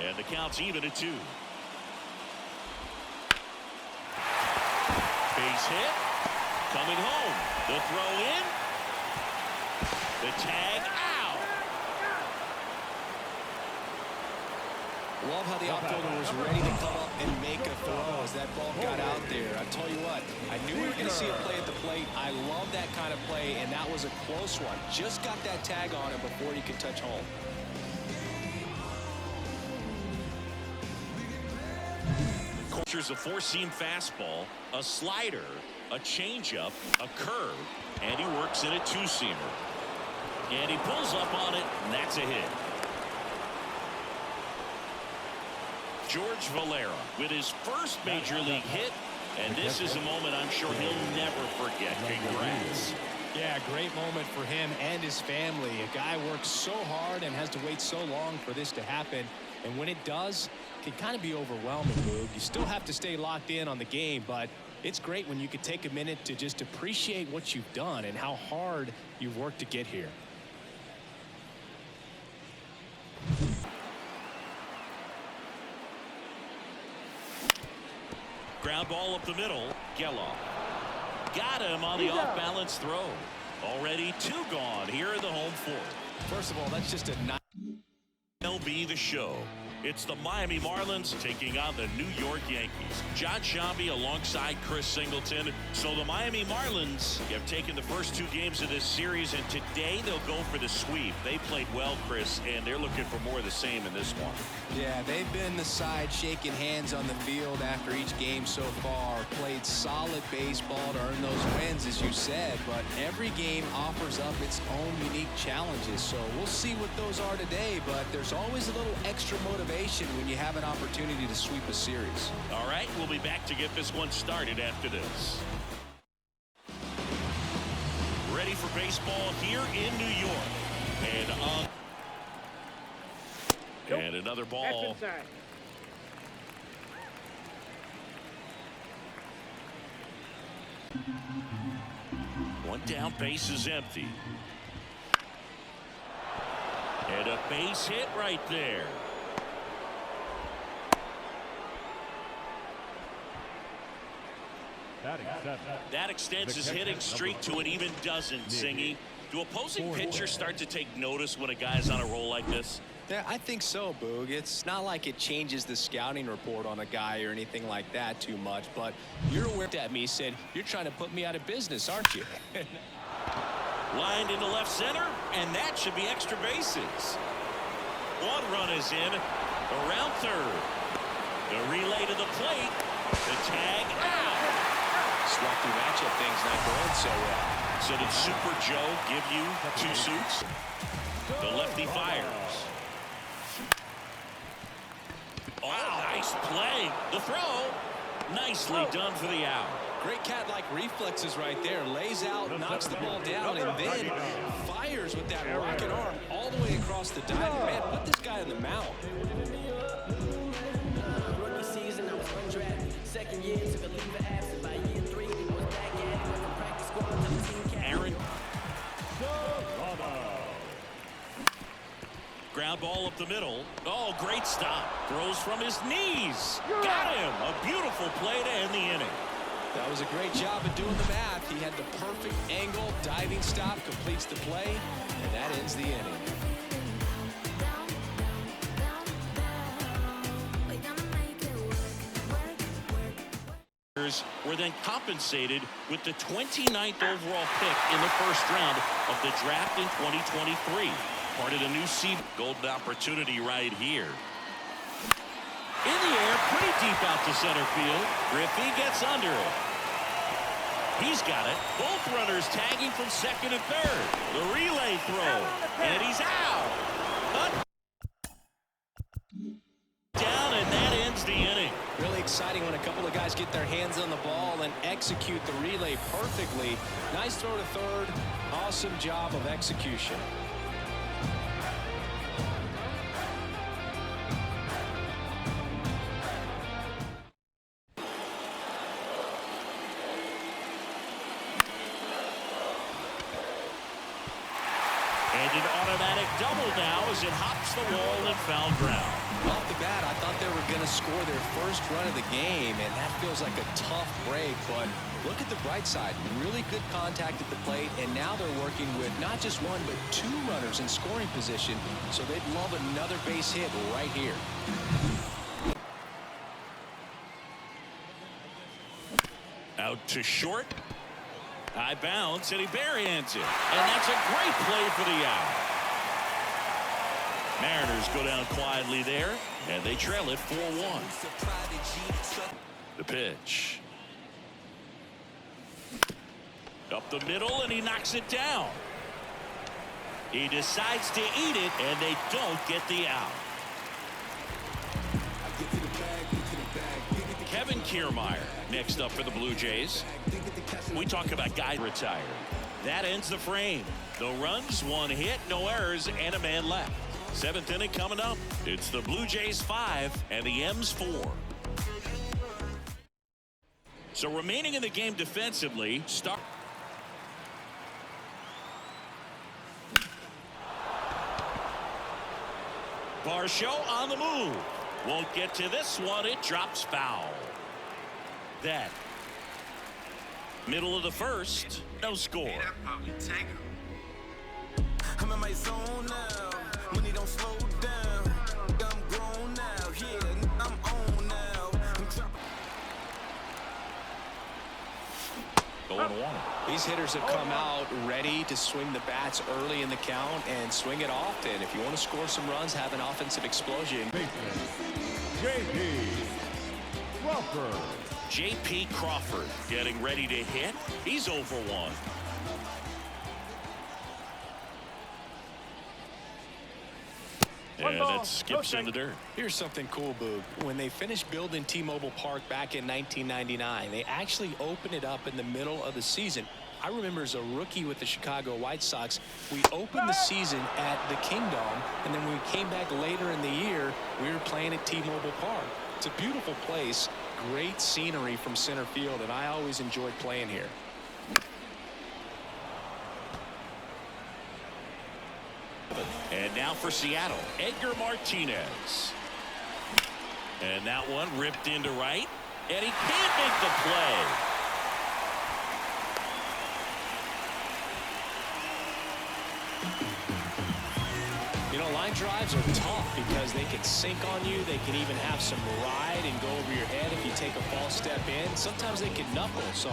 And the count's even at 2. Base hit. Coming home. The throw in. The tag out. Love how the outfielder was ready to come up and make a throw as that ball got out there. I tell you what, I knew we were going to see a play at the plate. I love that kind of play, and that was a close one. Just got that tag on him before he could touch home. Cultures a 4-seam fastball, a slider, a changeup, a curve, and he works in a 2-seamer. And he pulls up on it, and that's a hit. George Valera with his first major league hit, and this is a moment I'm sure he'll never forget. Congrats. Yeah, great moment for him and his family. A guy works so hard and has to wait so long for this to happen, and when it does, it can kind of be overwhelming, Boog. You still have to stay locked in on the game, but it's great when you can take a minute to just appreciate what you've done and how hard you've worked to get here. Ground ball up the middle. Geloff got him on the off-balance throw. Already 2 gone here in the home 4th. First of all, that's just a MLB The Show. It's the Miami Marlins taking on the New York Yankees. John Sciambi alongside Chris Singleton. So the Miami Marlins have taken the first 2 games of this series, and today they'll go for the sweep. They played well, Chris, and they're looking for more of the same in this one. Yeah, they've been the side shaking hands on the field after each game so far. Played solid baseball to earn those wins, as you said, but every game offers up its own unique challenges. So we'll see what those are today, but there's always a little extra motivation when you have an opportunity to sweep a series. All right, we'll be back to get this one started after this. Ready for baseball here in New York. And another ball. One down, base is empty. And a base hit right there. That extends his hitting streak to an even dozen, Singy. Do opposing pitchers start to take notice when a guy's on a roll like this? Yeah, I think so, Boog. It's not like it changes the scouting report on a guy or anything like that too much, but you're aware at me, said, you're trying to put me out of business, aren't you? Lined into left center, and that should be extra bases. 1 run is in, around 3rd. The relay to the plate, the tag out. Sloppy matchup, things not going so well. So did Super Joe give you 2 suits? The lefty fires. Oh, nice play. The throw. Nicely done for the out. Great cat-like reflexes right there. Lays out, knocks the ball down, and then fires with that rocket arm all the way across the diamond. Man, put this guy in the mount. Rookie season, I was undrafted. Second year, took a leave of absence. By year 3, was back at it. Went from practice squad to the team captain. Aaron. Ground ball up the middle. Oh, great stop. Throws from his knees. Got him. A beautiful play to end the inning. That was a great job of doing the math. He had the perfect angle. Diving stop completes the play, and that ends the inning. Were then compensated with the 29th overall pick in the first round of the draft in 2023. Part of the new seed. Golden opportunity right here. In the air, pretty deep out to center field. Griffey gets under it. He's got it. Both runners tagging from second and third. The relay throw. And he's out. Down, and that ends the inning. Really exciting when a couple of guys get their hands on the ball and execute the relay perfectly. Nice throw to third. Awesome job of execution. And an automatic double now as it hops the wall and foul ground. Off the bat, going to score their first run of the game, and that feels like a tough break. But look at the bright side. Really good contact at the plate, and now they're working with not just one but two runners in scoring position, so they'd love another base hit right here. Out to short. High bounce, and he barehands it. And that's a great play for the out. Mariners go down quietly there, and they trail it 4-1. The pitch. Up the middle, and he knocks it down. He decides to eat it, and they don't get the out. Kevin Kiermaier next up for the Blue Jays. We talk about guys retired. That ends the frame. No runs, one hit, no errors, and a man left. Seventh inning coming up. It's the Blue Jays 5 and the M's 4. So remaining in the game defensively, start. Varsho on the move. Won't get to this one. It drops foul. That. Middle of the first. No score. I'm in my zone now. When he don't slow down. I'm grown now. Yeah, I'm on now. Going one. These hitters have come out ready to swing the bats early in the count and swing it often. If you want to score some runs, have an offensive explosion. J.P. Crawford getting ready to hit. He's 0 for 1. And that skips in the dirt. Here's something cool, Boog. When they finished building T-Mobile Park back in 1999, they actually opened it up in the middle of the season. I remember as a rookie with the Chicago White Sox, we opened the season at the Kingdom, and then when we came back later in the year, we were playing at T-Mobile Park. It's a beautiful place, great scenery from center field, and I always enjoyed playing here. And now for Seattle, Edgar Martinez. And that one ripped into right, and he can't make the play. You know, line drives are tough because they can sink on you. They can even have some ride and go over your head if you take a false step in. Sometimes they can knuckle. So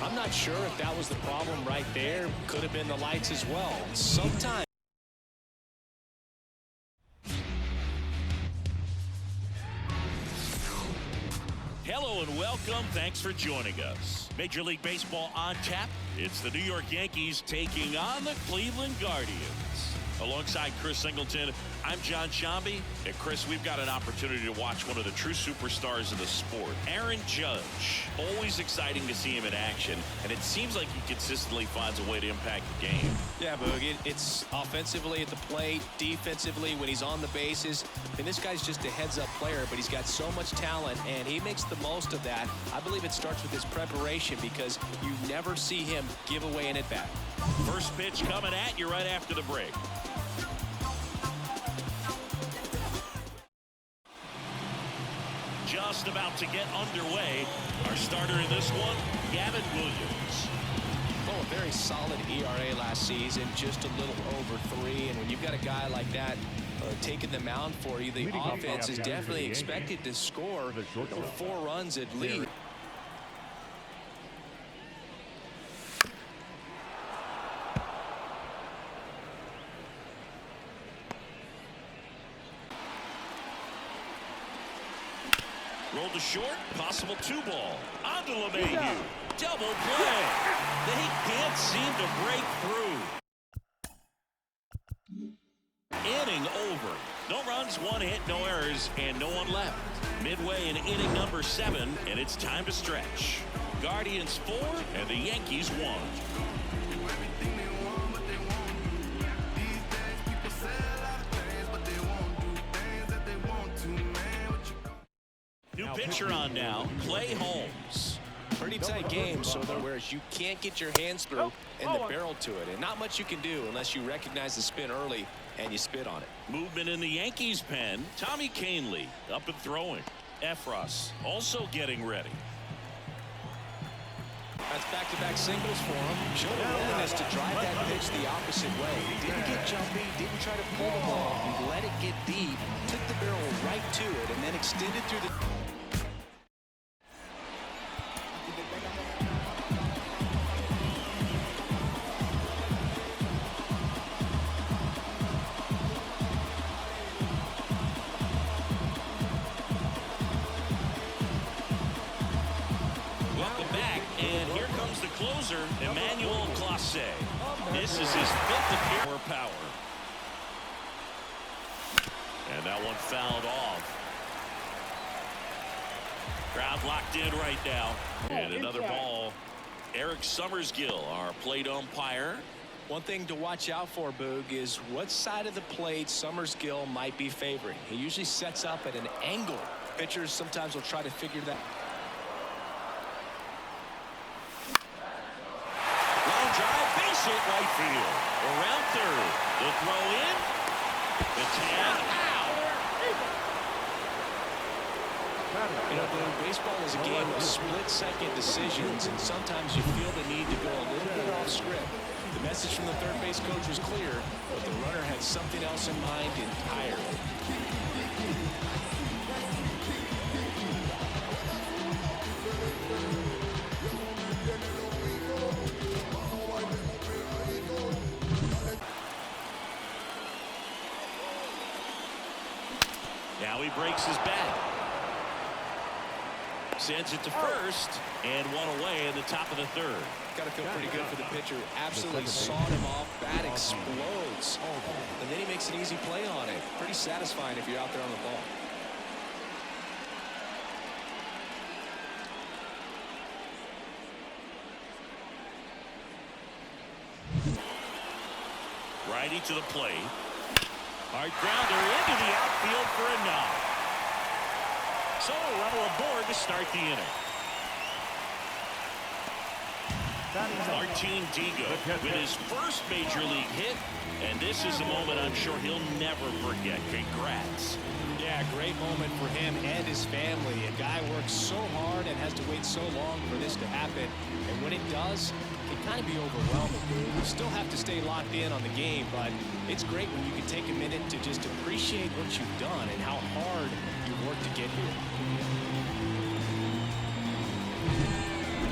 I'm not sure if that was the problem right there. Could have been the lights as well. Sometimes. Hello and welcome. Thanks for joining us. Major League Baseball on tap. It's the New York Yankees taking on the Cleveland Guardians. Alongside Chris Singleton, I'm John Shambi. And Chris, we've got an opportunity to watch one of the true superstars of the sport, Aaron Judge. Always exciting to see him in action, and it seems like he consistently finds a way to impact the game. Yeah, Boog, it's offensively at the plate, defensively when he's on the bases. And this guy's just a heads-up player, but he's got so much talent, and he makes the most of that. I believe it starts with his preparation because you never see him give away an at-bat. First pitch coming at you right after the break. Just about to get underway. Our starter in this one, Gavin Williams. Oh, a very solid ERA last season, just a little over 3. And when you've got a guy like that taking the mound for you, the offense is definitely expected to score 4 runs at least. Rolled to short, possible 2-ball. On to LeMahieu. Double play. They can't seem to break through. Inning over. No runs, 1 hit, no errors, and no one left. Midway in inning number 7, and it's time to stretch. Guardians 4 and the Yankees 1. New pitcher on now, Clay Holmes. Pretty tight game, so whereas you can't get your hands through and the barrel to it, and not much you can do unless you recognize the spin early. and you spit on it. Movement in the Yankees pen. Tommy Kahnle up and throwing. Efros also getting ready. That's back-to-back singles for him. Showed a willingness to drive that pitch the opposite way. Didn't get jumpy, didn't try to pull the ball. He let it get deep, took the barrel right to it, and then extended through the... Closer, Emmanuel Clase. This is his 5th appearance. Power. And that one fouled off. Crowd locked in right now. And another ball. Eric Summersgill, our plate umpire. One thing to watch out for, Boog, is what side of the plate Summersgill might be favoring. He usually sets up at an angle. Pitchers sometimes will try to figure that. Hit right field. Around third. The throw in. The tag out. You know, baseball is a game of split-second decisions, and sometimes you feel the need to go a little bit off script. The message from the third base coach was clear, but the runner had something else in mind entirely. Now he breaks his bat. Sends it to first, and one away in the top of the third. Got to feel pretty good for the pitcher. Absolutely sawed him off. Bat explodes. And then he makes an easy play on it. Pretty satisfying if you're out there on the ball. Righty to the plate. Hard grounder into the outfield for a knock. So a runner aboard to start the inning. Martin Digo with his first major league hit, and this is a moment I'm sure he'll never forget. Congrats. Yeah, great moment for him and his family. A guy works so hard and has to wait so long for this to happen, and when it does, it can kind of be overwhelming. You still have to stay locked in on the game, but it's great when you can take a minute to just appreciate what you've done and how hard you've worked to get here.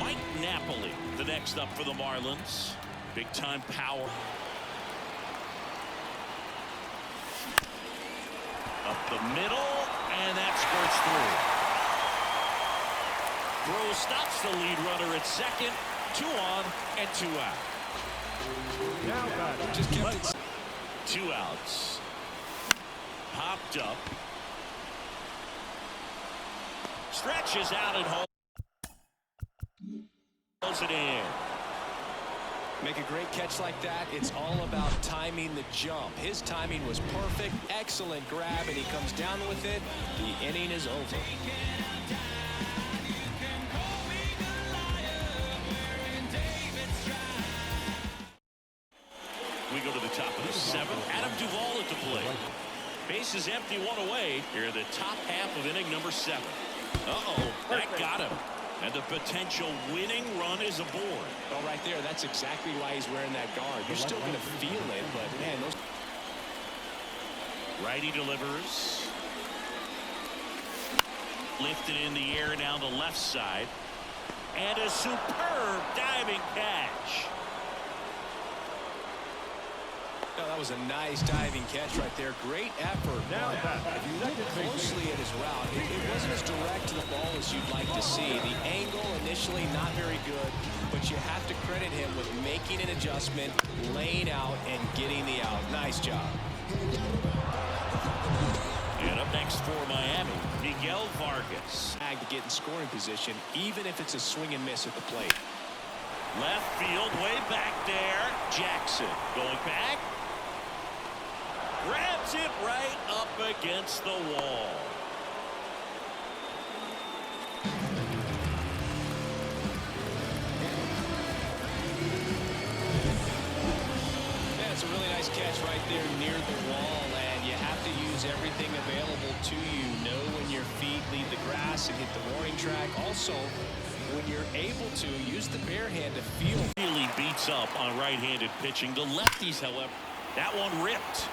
Mike Napoli, the next up for the Marlins. Big time power. Up the middle, and that squirts through. Throw stops the lead runner at second. 2 on and 2 out. Just kept it. 2 outs. Popped up. Stretches out and holds it in. Make a great catch like that. It's all about timing the jump. His timing was perfect. Excellent grab, and he comes down with it. The inning is over. We go to the top of the 7th. Adam Duvall at the plate. Base is empty, 1 away. Here in the top half of inning number 7. That got him. And the potential winning run is aboard. Well, right there, that's exactly why he's wearing that guard. You're still going to feel it, but, man, those... Righty delivers. Lifted in the air down the left side. And a superb diving catch. No, that was a nice diving catch right there. Great effort. Now, if you look closely at his route, it wasn't as direct to the ball as you'd like to see. The angle initially not very good, but you have to credit him with making an adjustment, laying out, and getting the out. Nice job. And up next for Miami, Miguel Vargas. To get in scoring position, even if it's a swing and miss at the plate. Left field, way back there. Jackson going back. Grabs it right up against the wall. Yeah, it's a really nice catch right there near the wall, and you have to use everything available to you. Know when your feet leave the grass and hit the warning track. Also, when you're able to, use the bare hand to feel. Really beats up on right-handed pitching. The lefties, however, that one ripped.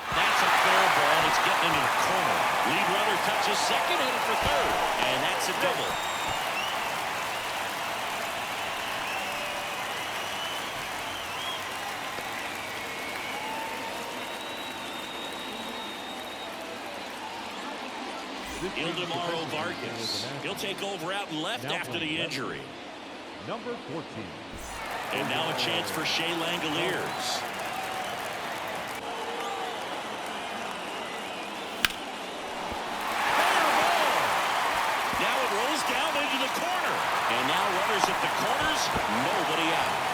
That's a fair ball. It's getting into the corner. Lead runner touches second, headed for third, and that's a double. Ildemaro Vargas. He'll take over out and left after the injury. Number 14. And now a chance for Shea Langoliers. Now it rolls down into the corner. And now runners at the corners, nobody out.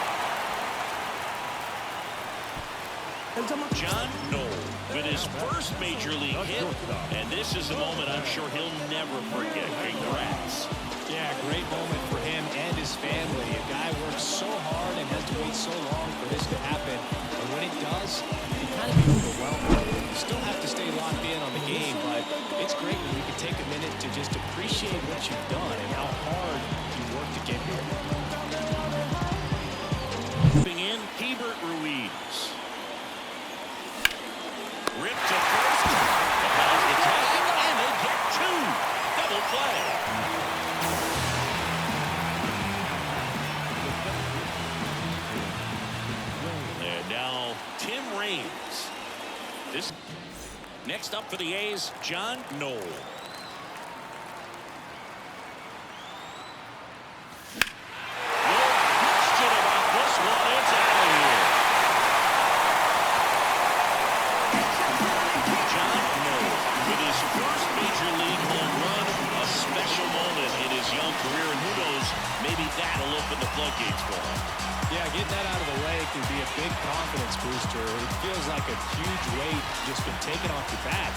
John Knoll with his first major league hit, and this is a moment I'm sure he'll never forget. Congrats. Yeah, great moment for him and his family. A guy works so hard and has to wait so long for this to happen. And when it does, it can kind of be overwhelming. You still have to stay locked in on the game, but it's great when you can take a minute to just appreciate what you've done and how hard you worked to get here. Moving in, Hebert Ruiz. Ripped to first. The Pirates get tag, and they get two. Double play. And now Tim Raines. This next up for the A's, John Knoll. No question about this one. It's out of here. John Knoll with his first major league home run, a special moment in his young career, and who knows, maybe that'll open the floodgates for him. Yeah, getting that out of the way can be a big confidence booster. It feels like a huge weight just been taken off your back.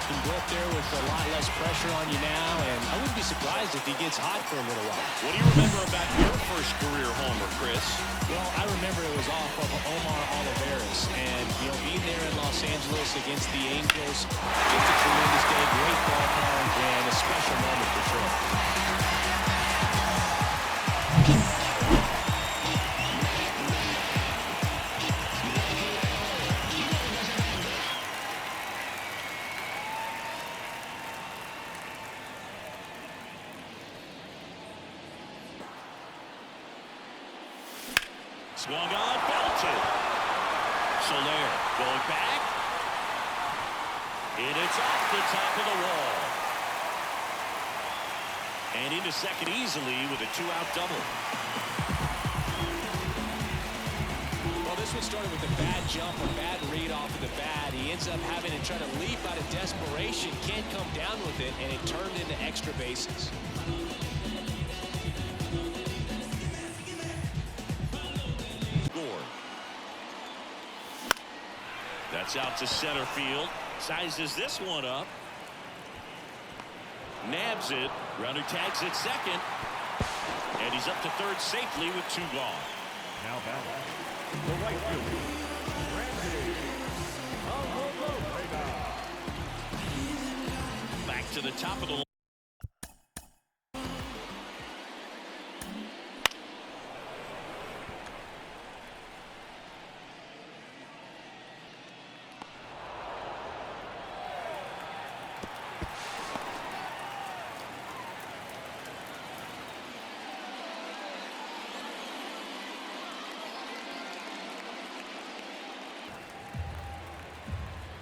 You can go up there with a lot less pressure on you now, and I wouldn't be surprised if he gets hot for a little while. What do you remember about your first career homer, Chris? Well, I remember it was off of Omar Oliveras, and being there in Los Angeles against the Angels, just a tremendous day, great ballpark, and a special moment for sure. Swung on, belted. Soler going back. And it's off the top of the wall. And into second easily with a two-out double. Well, this one started with a bad jump, a bad read off of the bat. He ends up having to try to leap out of desperation, can't come down with it, and it turned into extra bases. That's out to center field. Sizes this one up. Nabs it. Runner tags it second. And he's up to third safely with two gone. Now batting, the right fielder, Randy. Back to the top of the line.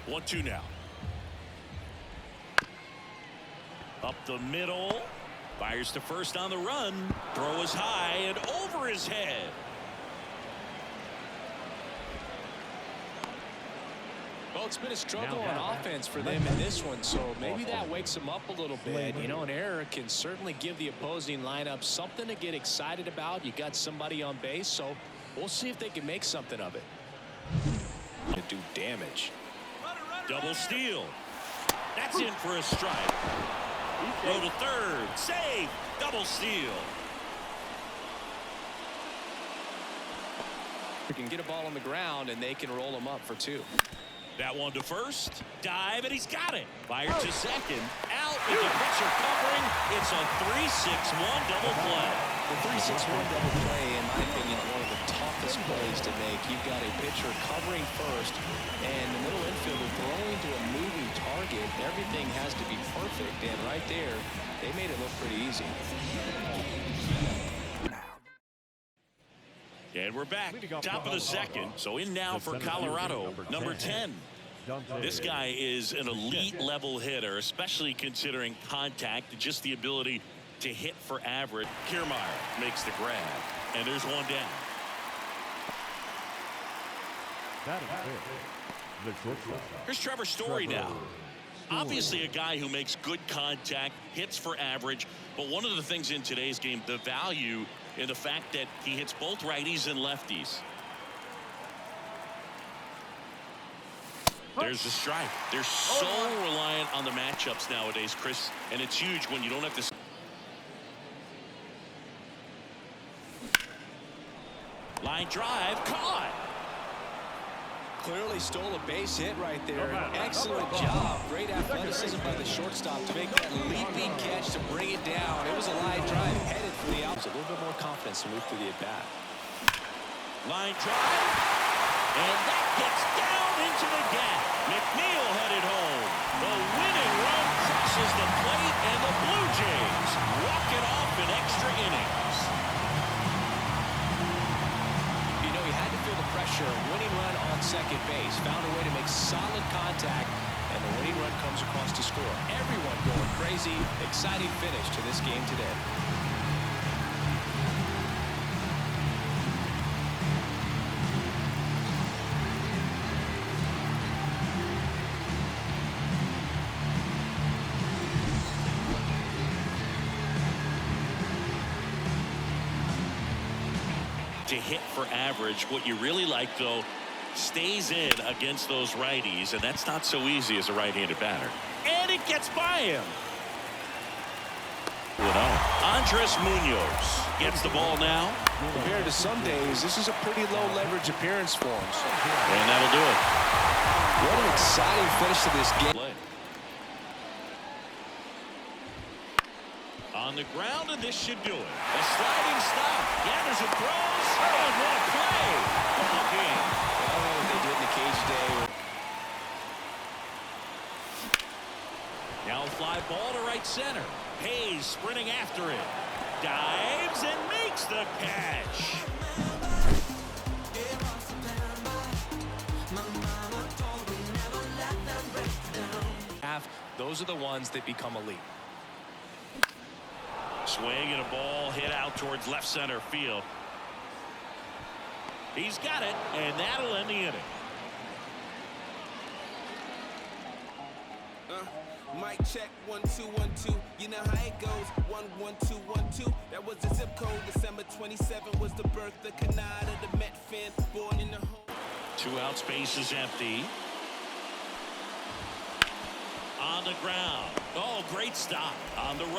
One-two now. Up the middle. Fires to first on the run. Throw is high and over his head. Well, it's been a struggle on offense for them in this one, so maybe that wakes them up a little bit. You know, an error can certainly give the opposing lineup something to get excited about. You got somebody on base, so we'll see if they can make something of it. To do damage. Double steal. That's in for a strike. Throw to third. Save. Double steal. You can get a ball on the ground, and they can roll them up for two. That one to first. Dive, and he's got it. Fired to second. Out with the pitcher covering. It's a 3-6-1 double play. The 3-6-1 double play, in my opinion, one of the toughest plays to make. You've got a pitcher covering first, and the middle infielder throwing to a moving target. Everything has to be perfect, and right there, they made it look pretty easy. And we're back, top of the second. So in now for Colorado, number 10. This guy is an elite level hitter, especially considering contact and just the ability to hit for average. Kiermaier makes the grab, and there's one down. Here's Trevor Story now. Obviously a guy who makes good contact, hits for average, but one of the things in today's game, the value in the fact that he hits both righties and lefties. There's the strike. They're so reliant on the matchups nowadays, Chris, and it's huge when you don't have to. Line drive, caught. Clearly stole a base hit right there. Excellent job. Great athleticism by the shortstop to make that leaping catch to bring it down. It was a line drive headed for the out. A little bit more confidence to move through the at-bat. Line drive. And that gets down into the gap. McNeil headed home. The winning run crosses the plate, and the Blue Jays walk it off in extra innings. Pressure, winning run on second base, found a way to make solid contact, and the winning run comes across to score. Everyone going crazy. Exciting finish to this game today. To hit for average, what you really like though, stays in against those righties, and that's not so easy as a right-handed batter. And it gets by him. Andres Munoz gets the ball now. Compared to some days, this is a pretty low leverage appearance for him. And that'll do it. What an exciting finish to this game. On the ground, and this should do it. A sliding stop. Gathers and throws. And what a play. Ball game. I don't know what they did in the cage today. Now a fly ball to right center. Hayes sprinting after it. Dives and makes the catch. Those are the ones that become elite. Swing and a ball hit out towards left center field. He's got it, and that'll end the inning. Mic check 1 2 1 2. You know how it goes. 1 1 2 1 2. That was the zip code. December 27 was the birth of Canada, the Met fan, born in the home. 2 out, space is empty. On the ground. Oh, great stop on the right.